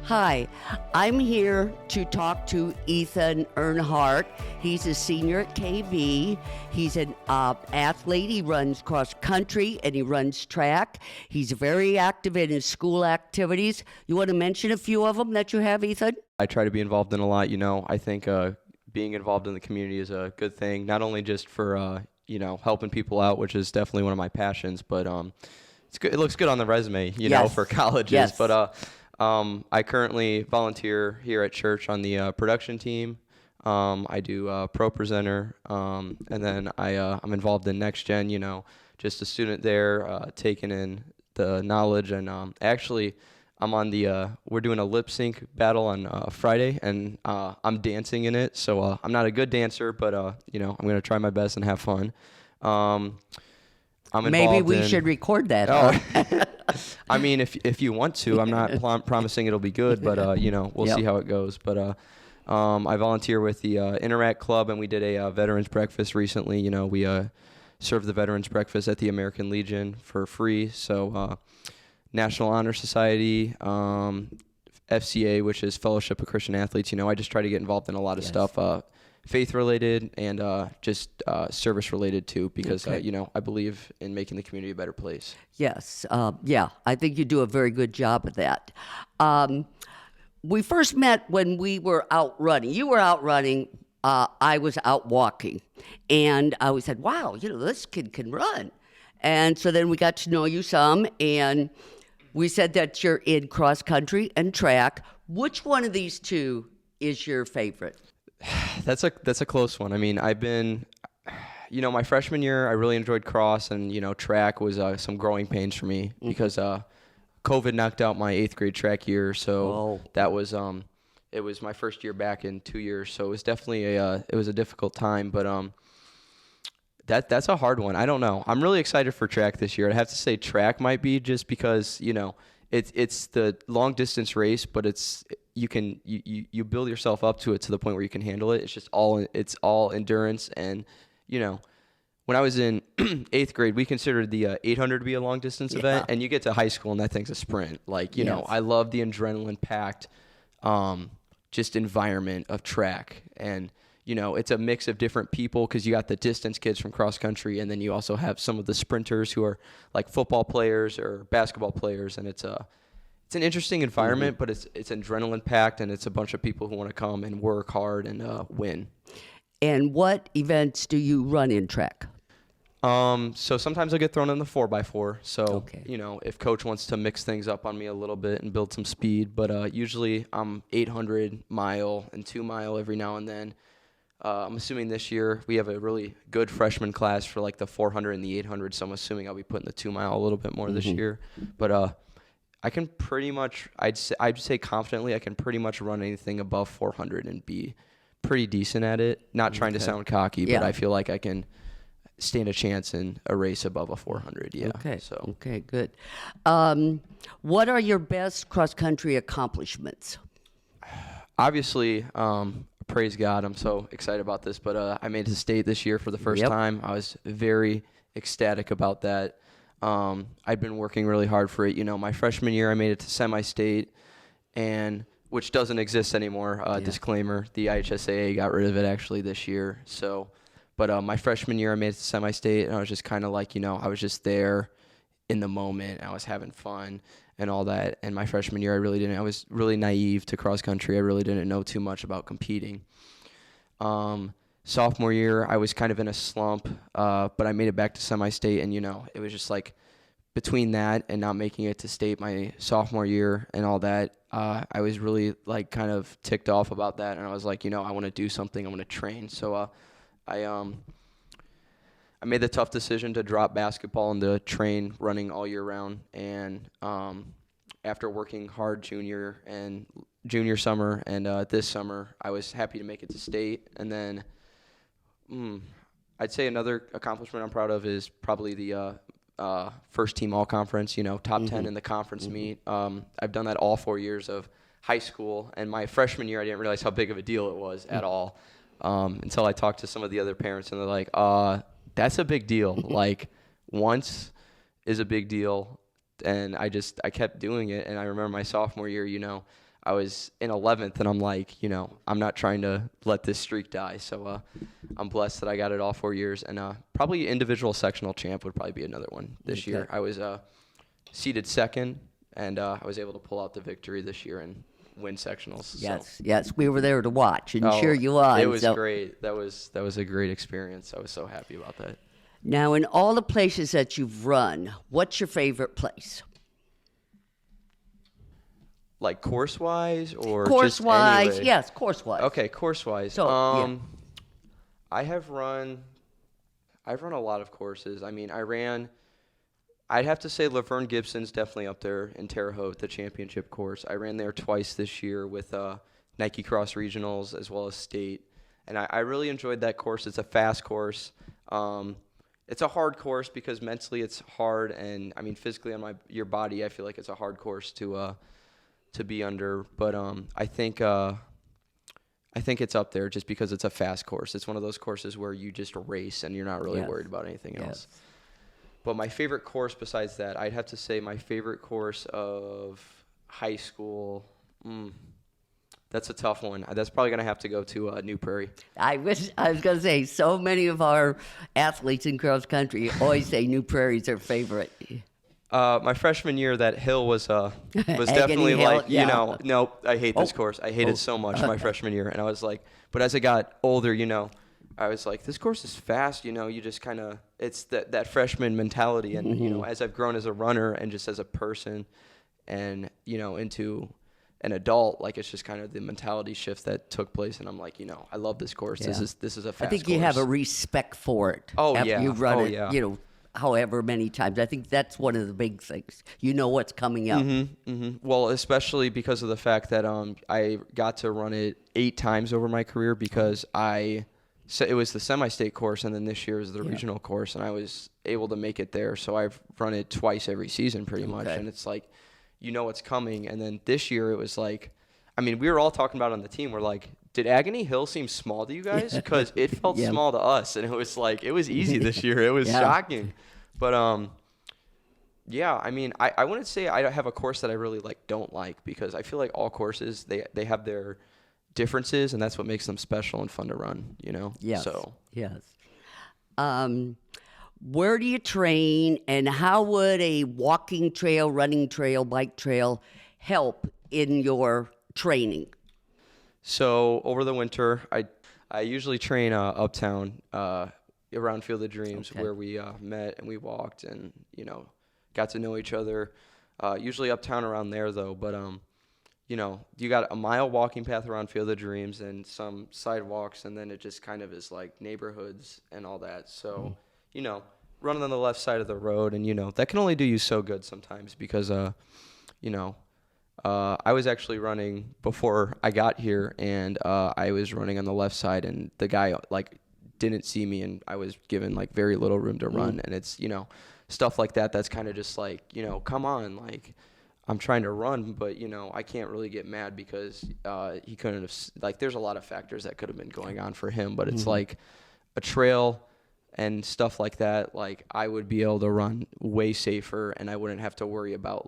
Hi, I'm here to talk to Ethan Ehrhardt. He's a senior at KV. He's an athlete. He runs cross country and he runs track. He's very active in his school activities. You want to mention a few of them that you have, Ethan? I try to be involved in a lot. I think being involved in the community is a good thing, not only just for, helping people out, which is definitely one of my passions, but it's good. It looks good on the resume, Yes. for colleges. Yes. But I currently volunteer here at church on the production team. I do pro presenter, and then I'm involved in Next Gen, just a student there, taking in the knowledge. And actually, I'm on we're doing a lip sync battle on Friday, and I'm dancing in it. So I'm not a good dancer, but, I'm going to try my best and have fun. I'm Maybe involved we in, should record that. Oh. I mean, if you want to, I'm not promising it'll be good, but we'll Yep. see how it goes. But I volunteer with the Ehrhardt Club, and we did a veterans breakfast recently. We served the veterans breakfast at the American Legion for free. So National Honor Society, FCA, which is Fellowship of Christian Athletes. I just try to get involved in a lot of Yes. stuff. Faith related and just service related too, because Okay. I believe in making the community a better place. Yes. Yeah, I think you do a very good job of that. We first met when we were out running. You were out running. I was out walking. And we said, wow, this kid can run. And so then we got to know you some. And we said that you're in cross country and track. Which one of these two is your favorite? That's a close one. I mean, I've been, my freshman year, I really enjoyed cross, and track was some growing pains for me because COVID knocked out my 8th grade track year. So that was it was my first year back in 2 years. So it was definitely it was a difficult time. But that's a hard one. I don't know. I'm really excited for track this year. I have to say track might be just because it's the long distance race, but you build yourself up to it to the point where you can handle it. It's all endurance. And when I was in 8th grade, we considered the 800 to be a long distance event, and you get to high school and that thing's a sprint. Yes. I love the adrenaline packed just environment of track. And it's a mix of different people because you got the distance kids from cross country, and then you also have some of the sprinters who are like football players or basketball players, and it's an interesting environment, but it's adrenaline packed, and it's a bunch of people who want to come and work hard and win. And what events do you run in track? So sometimes I get thrown in the 4x4. So, Okay. If coach wants to mix things up on me a little bit and build some speed, but usually I'm 800 mile and 2 mile every now and then. I'm assuming this year we have a really good freshman class for like the 400 and the 800. So I'm assuming I'll be putting the 2 mile a little bit more this year, but, I can pretty much, I'd say confidently, I can pretty much run anything above 400 and be pretty decent at it. Not trying to sound cocky, but Yeah. I feel like I can stand a chance in a race above a 400. Yeah. Okay. So Okay, good. What are your best cross-country accomplishments? obviously, praise God, I'm so excited about this, but I made it to state this year for the first Yep. time. I was very ecstatic about that. I'd been working really hard for it. My freshman year, I made it to semi-state, and which doesn't exist anymore. Disclaimer: the IHSAA got rid of it actually this year. So, but my freshman year, I made it to semi-state, and I was just kind of like, I was just there in the moment. I was having fun and all that. And my freshman year, I was really naive to cross country. I really didn't know too much about competing. Sophomore year, I was kind of in a slump, but I made it back to semi-state, and it was just like between that and not making it to state my sophomore year and all that, I was really like kind of ticked off about that, and I was like, I want to do something, I want to train. So I made the tough decision to drop basketball and to train running all year round, and after working hard junior summer and this summer, I was happy to make it to state. And then I'd say another accomplishment I'm proud of is probably the first team all conference, top 10 in the conference meet. I've done that all 4 years of high school, and my freshman year I didn't realize how big of a deal it was at all until I talked to some of the other parents, and they're like, that's a big deal. Like, once is a big deal, and I kept doing it. And I remember my sophomore year, I was in 11th, and I'm like, I'm not trying to let this streak die. So I'm blessed that I got it all 4 years. And probably individual sectional champ would probably be another one this year. I was seated second, and I was able to pull out the victory this year and win sectionals. Yes, we were there to watch and cheer you on. It was great. That was a great experience. I was so happy about that. Now, in all the places that you've run, what's your favorite place? Like course-wise or course-wise? Just anyway? Yes, course-wise. Okay, course-wise. So, I've run a lot of courses. I mean, I'd have to say Laverne Gibson's definitely up there in Terre Haute, the championship course. I ran there twice this year with Nike Cross Regionals as well as state. And I really enjoyed that course. It's a fast course. It's a hard course because mentally it's hard, and I mean physically on your body, I feel like it's a hard course to be under. But I think it's up there just because it's a fast course. It's one of those courses where you just race and you're not really worried about anything else. But my favorite course besides that, I'd have to say my favorite course of high school. That's a tough one. That's probably going to have to go to New Prairie. I was going to say, so many of our athletes in cross country always say New Prairie's their favorite. My freshman year, that hill was definitely hill, like, nope, I hate this course. I hate it so much my freshman year. And I was like, but as I got older, I was like, this course is fast, you just kind of, it's that freshman mentality. And, as I've grown as a runner and just as a person and, into an adult, like it's just kind of the mentality shift that took place. And I'm like, I love this course. Yeah. This is a fast course. I think you have a respect for it. Oh, after yeah. You've run it, however many times. I think that's one of the big things. You know what's coming up. Well, especially because of the fact that I got to run it 8 times over my career because so it was the semi-state course, and then this year is the regional course, and I was able to make it there. So I've run it twice every season pretty much, and it's like, what's coming. And then this year it was like, I mean, we were all talking about it on the team. We're like, did Agony Hill seem small to you guys? Because it felt small to us, and it was like, it was easy this year. It was shocking. But, I mean, I wouldn't say I have a course that I really don't like, because I feel like all courses, they have their differences, and that's what makes them special and fun to run, Yes. So. Yes. Where do you train, and how would a walking trail, running trail, bike trail help in your training? So over the winter, I usually train uptown around Field of Dreams, where we met and we walked and got to know each other. Usually uptown around there though, but you got a mile walking path around Field of Dreams and some sidewalks, and then it just kind of is like neighborhoods and all that. So running on the left side of the road, and that can only do you so good sometimes, because I was actually running before I got here, and I was running on the left side, and the guy didn't see me, and I was given very little room to run. And it's stuff like that that's kind of just come on, I'm trying to run, but I can't really get mad because he couldn't have there's a lot of factors that could have been going on for him. But it's like a trail and stuff like that, I would be able to run way safer, and I wouldn't have to worry about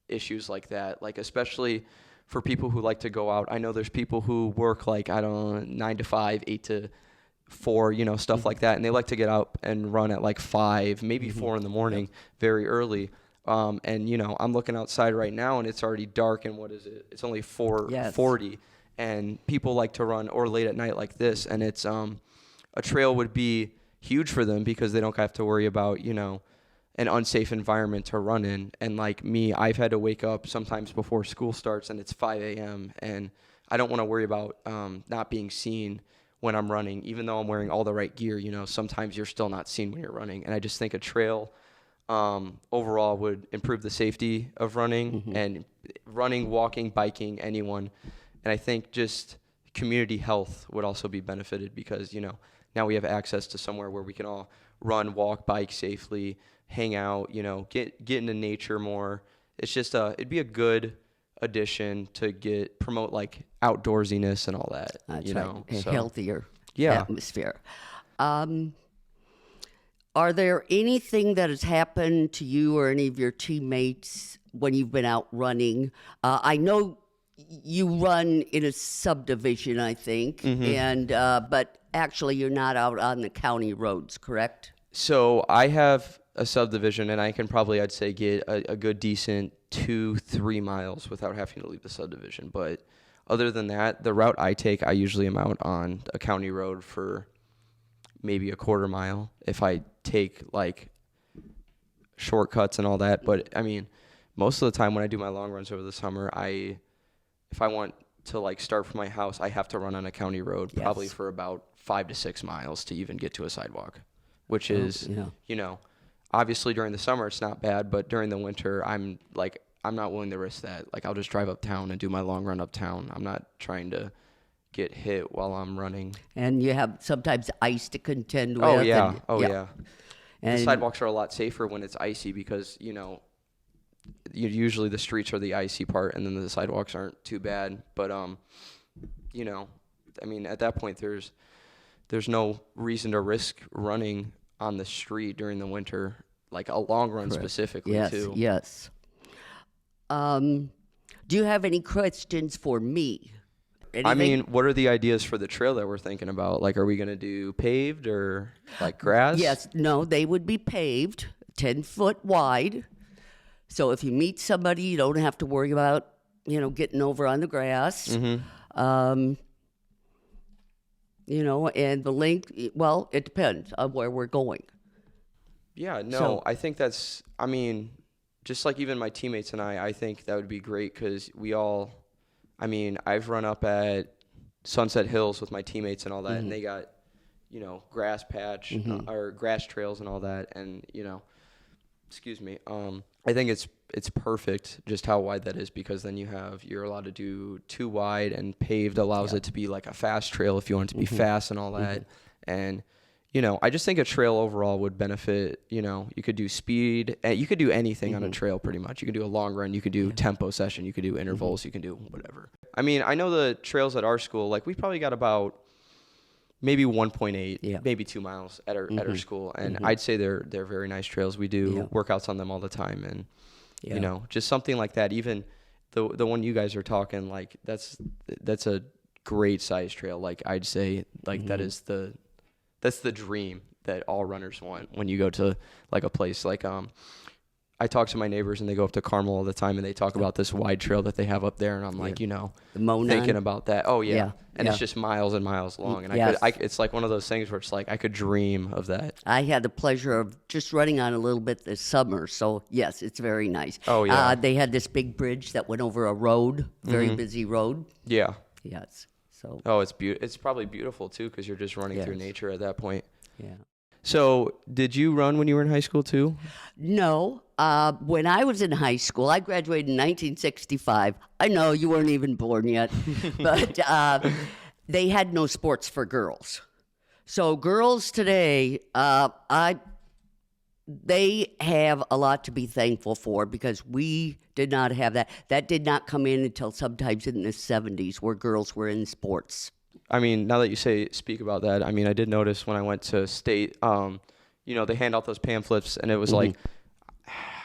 issues like that, especially for people who like to go out. I know there's people who work 9 to 5, 8 to 4, stuff like that, and they like to get out and run at 5, maybe 4 in the morning, very early. And I'm looking outside right now, and it's already dark, and what is it? It's only 4:40, and people like to run or late at night like this, and it's a trail would be huge for them because they don't have to worry about an unsafe environment to run in. And me, I've had to wake up sometimes before school starts, and it's 5 a.m. and I don't want to worry about not being seen when I'm running, even though I'm wearing all the right gear. Sometimes you're still not seen when you're running, and I just think a trail overall would improve the safety of running, and running, walking, biking, anyone. And I think just community health would also be benefited because now we have access to somewhere where we can all run, walk, bike safely, hang out, get into nature more. It's just it'd be a good addition to promote outdoorsiness and all that. That's right. A healthier atmosphere. Are there anything that has happened to you or any of your teammates when you've been out running? I know you run in a subdivision, I think, and but actually you're not out on the county roads, correct? So I have a subdivision, and I can probably, I'd say, get a good decent 2-3 miles without having to leave the subdivision. But other than that, the route I take, I usually am out on a county road for maybe a quarter mile if I take like shortcuts and all that. But I mean, most of the time when I do my long runs over the summer, if I want to like start from my house, I have to run on a county road probably for about 5 to 6 miles to even get to a sidewalk, which is, you know, obviously during the summer it's not bad, but during the winter I'm not willing to risk that. Like I'll just drive uptown and do my long run uptown. I'm not trying to get hit while I'm running. And you have sometimes ice to contend with. Oh yeah. And the sidewalks are a lot safer when it's icy because, usually the streets are the icy part and then the sidewalks aren't too bad. But, I mean, at that point there's no reason to risk running on the street during the winter, like a long run specifically too. Yes. Do you have any questions for me? Anything? I mean, what are the ideas for the trail that we're thinking about? Like, are we going to do paved or like grass? Yes. No, they would be paved, 10 foot wide. So if you meet somebody, you don't have to worry about, getting over on the grass. And the length, well, it depends on where we're going. Yeah, no, I think just like even my teammates and I think that would be great because I've run up at Sunset Hills with my teammates and all that, and they got, grass patch or grass trails and all that. And, I think it's perfect just how wide that is because then you're allowed to do 2 wide, and paved allows it to be like a fast trail if you want it to be fast and all that. And, I just think a trail overall would benefit, you could do speed, you could do anything on a trail pretty much. You could do a long run, you could do tempo session, you could do intervals, you can do whatever. I mean, I know the trails at our school, like we probably got about maybe 1.8, maybe 2 miles at our school. And I'd say they're very nice trails. We do workouts on them all the time. And, just something like that, even the one you guys are talking, like that's a great size trail. Like I'd say like that's the dream that all runners want when you go to like a place like I talk to my neighbors and they go up to Carmel all the time and they talk about this wide trail that they have up there, and I'm like, the thinking about that. Oh yeah. And Yeah. it's just miles and miles long, and Yes. it's like one of those things where it's like I could dream of that. I had the pleasure of just running on a little bit this summer, so yes, it's very nice. Oh, yeah. They had this big bridge that went over a road, very busy road. Yeah. Yes. So. Oh, it's probably beautiful too because you're just running through nature at that point. Yeah. So, did you run when you were in high school too? No. When I was in high school, I graduated in 1965. I know you weren't even born yet, but they had no sports for girls. So girls today, they have a lot to be thankful for because we did not have that. That did not come in until sometimes in the 70s where girls were in sports. I mean, now that you speak about that, I mean, I did notice when I went to state, they hand out those pamphlets, and it was like,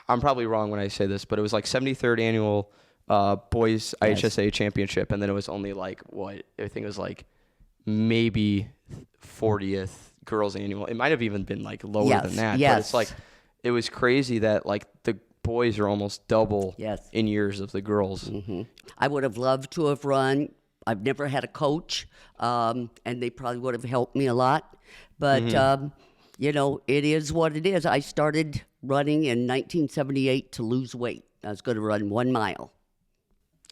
I'm probably wrong when I say this, but it was like 73rd annual boys IHSA championship, and then it was only like I think it was like maybe 40th girls annual. It might have even been like lower than that, but it's like it was crazy that like the boys are almost double in years of the girls. I would have loved to have run. I've never had a coach, and they probably would have helped me a lot. But, it is what it is. I started running in 1978 to lose weight. I was going to run 1 mile.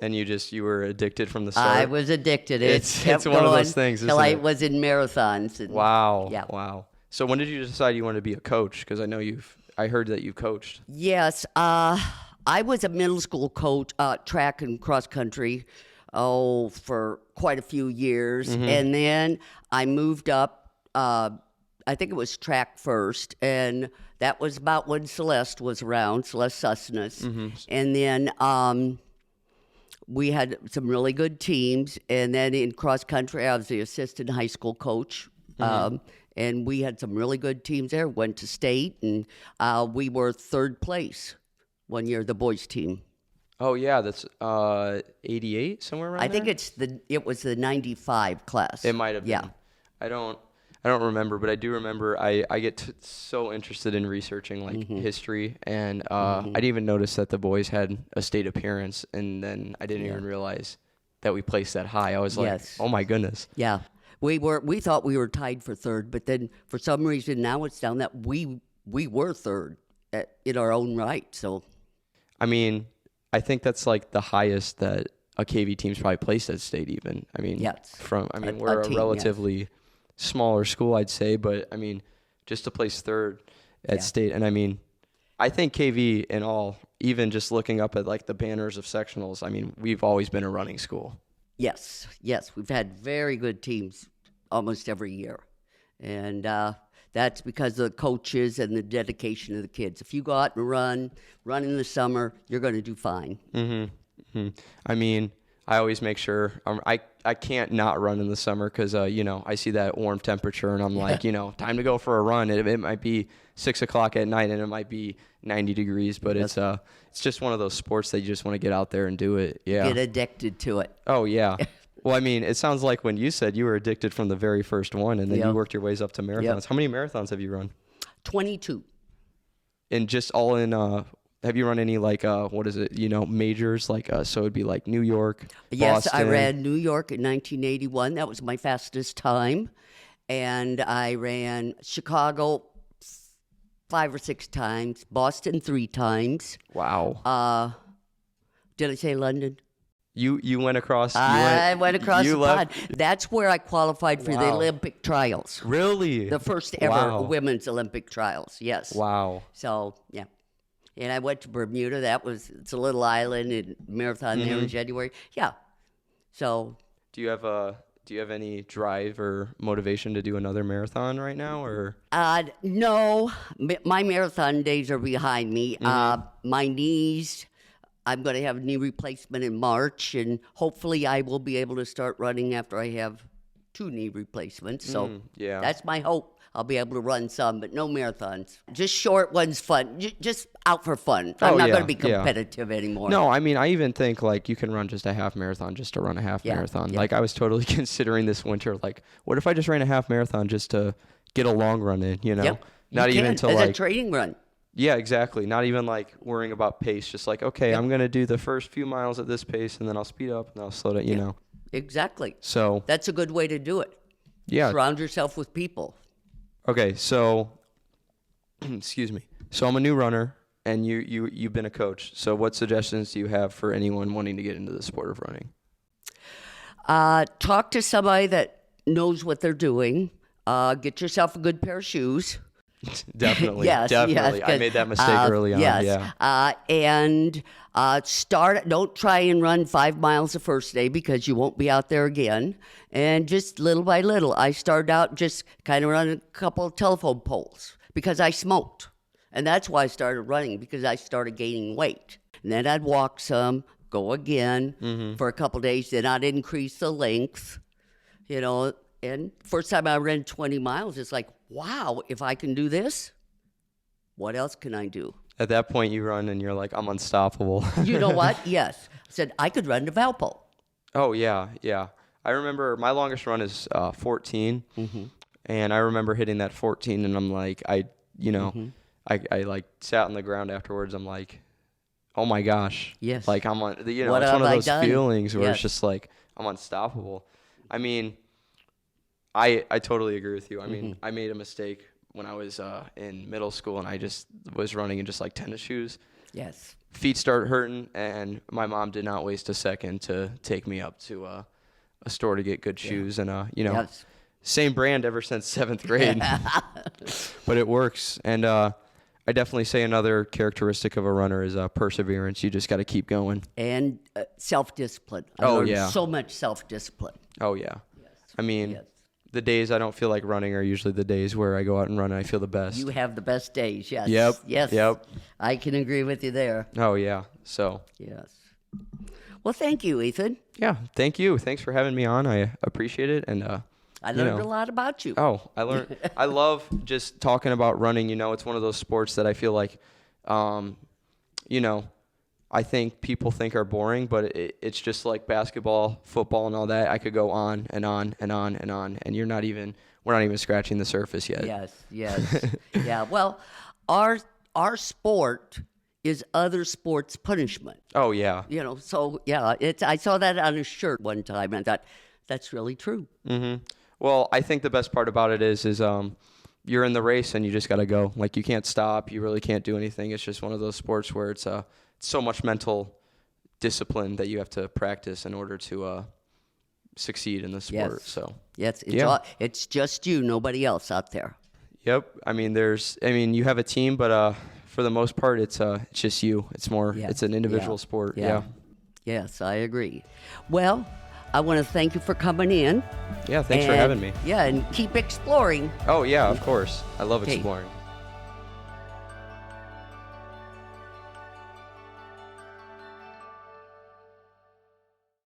And you were addicted from the start? I was addicted. It's one of those things, isn't it? Until I was in marathons. And, wow. Yeah. Wow. So when did you decide you wanted to be a coach? Because I heard that you coached. Yes. I was a middle school coach, track and cross country, for quite a few years. And then I moved up, I think it was track first, and that was about when Celeste was around, Celeste Sussness. And then we had some really good teams, and then in cross country, I was the assistant high school coach. And we had some really good teams there, went to state, and we were third place one year, the boys team. Oh yeah, that's 88 somewhere around I think there. it was the 95 class. It might have been. Yeah. I don't remember, but I do remember I get so interested in researching like history, and I didn't even notice that the boys had a state appearance, and then I didn't even realize that we placed that high. I was like, Yes. oh my goodness. Yeah. We thought we were tied for third, but then for some reason now it's down that we were third in our own right. So I mean, I think that's like the highest that a KV team's probably placed at state even. I mean, Yes. we're a team, relatively smaller school, I'd say, but I mean, just to place third at state, and I mean, I think KV in all, even just looking up at like the banners of sectionals, I mean, we've always been a running school. yes, we've had very good teams almost every year, and that's because of the coaches and the dedication of the kids. If you go out and run in the summer, you're going to do fine. I mean, I always make sure I can't not run in the summer because I see that warm temperature and I'm like, time to go for a run. It might be 6 o'clock at night and it might be 90 degrees, but it's just one of those sports that you just want to get out there and do it. Yeah. Get addicted to it. Oh yeah. Well, I mean, it sounds like when you said you were addicted from the very first one, and then you worked your ways up to marathons. Yep. How many marathons have you run? 22. And just all in. Have you run any like majors like so it'd be like New York, Yes, Boston? I ran New York in 1981. That was my fastest time. And I ran Chicago 5 or 6 times, Boston 3 times. Wow. Did I say London? You went across. I went across the pond. left. That's where I qualified for the Wow. Olympic trials. Really? The first ever Wow. women's Olympic trials. Yes. Wow. So, yeah. And I went to Bermuda. It's a little island and marathon there in January. Yeah. So. Do you have any drive or motivation to do another marathon right now, or? No, my marathon days are behind me. My knees, I'm going to have a knee replacement in March, and hopefully I will be able to start running after I have 2 knee replacements. So yeah. that's my hope. I'll be able to run some, but no marathons. Just short ones, fun. Just out for fun. I'm not going to be competitive anymore. No, I mean, I even think like you can run just a half marathon just to run a half marathon. Yeah. Like I was totally considering this winter, like, what if I just ran a half marathon just to get a long run in, Yep. Not You even can, to as like a training run. Yeah, exactly. Not even like worrying about pace. Just like, okay, I'm going to do the first few miles at this pace and then I'll speed up and then I'll slow down, you know. Exactly. So, That's a good way to do it. yeah. Surround yourself with people. Okay, so excuse me. So I'm a new runner and you've been a coach. So what suggestions do you have for anyone wanting to get into the sport of running? Talk to somebody that knows what they're doing. Get yourself a good pair of shoes. Definitely. Yes, definitely. I made that mistake early on. Yes. Yeah. And don't try and run 5 miles the first day because you won't be out there again. And just little by little, I started out just kind of running a couple of telephone poles because I smoked. And that's why I started running, because I started gaining weight. And then I'd walk some, go again for a couple of days. Then I'd increase the length, And first time I ran 20 miles, it's like, wow, if I can do this, what else can I do? At that point, you run and you're like, I'm unstoppable. You know what? Yes. I said, I could run to Valpo. Oh, yeah, yeah. I remember my longest run is 14. And I remember hitting that 14 and I'm like, I like sat on the ground afterwards. I'm like, oh my gosh. Yes. Like I'm on, What it's one have of I those done? feelings where Yes. it's just like, I'm unstoppable. I mean, I totally agree with you. I mean, I made a mistake when I was in middle school and I just was running in just like tennis shoes. Yes. Feet started hurting and my mom did not waste a second to take me up to a store to get good shoes and Yes. same brand ever since 7th grade. But it works. And I definitely say another characteristic of a runner is perseverance. You just got to keep going. And self-discipline. I Oh, learned yeah. so much self-discipline. Oh yeah. Yes. I mean, Yes. the days I don't feel like running are usually the days where I go out and run and I feel the best. You have the best days, yes. Yep. Yes. Yep. I can agree with you there. Oh yeah. So Yes. Well, thank you, Ethan. yeah, thank you. Thanks for having me on. I appreciate it. And I learned a lot about you. Oh, I learned. I love just talking about running. It's one of those sports that I feel like, I think people think are boring, but it's just like basketball, football, and all that. I could go on and on and on and on, and we're not even scratching the surface yet. Yes. Yeah. Well, our sport is other sports' punishment. Oh yeah. So yeah, I saw that on a shirt one time, and I thought that's really true. Mm-hmm. Well, I think the best part about it is you're in the race and you just got to go. Like, you can't stop. You really can't do anything. It's just one of those sports where it's so much mental discipline that you have to practice in order to succeed in the sport. Yes. So yes, yeah. It's just you, nobody else out there. Yep. I mean, you have a team, but for the most part, it's just you. It's more. Yeah. It's an individual sport. Yeah. Yes, I agree. Well, I want to thank you for coming in. Yeah. Thanks for having me. Yeah, and keep exploring. Oh yeah, of course. I love Okay. exploring.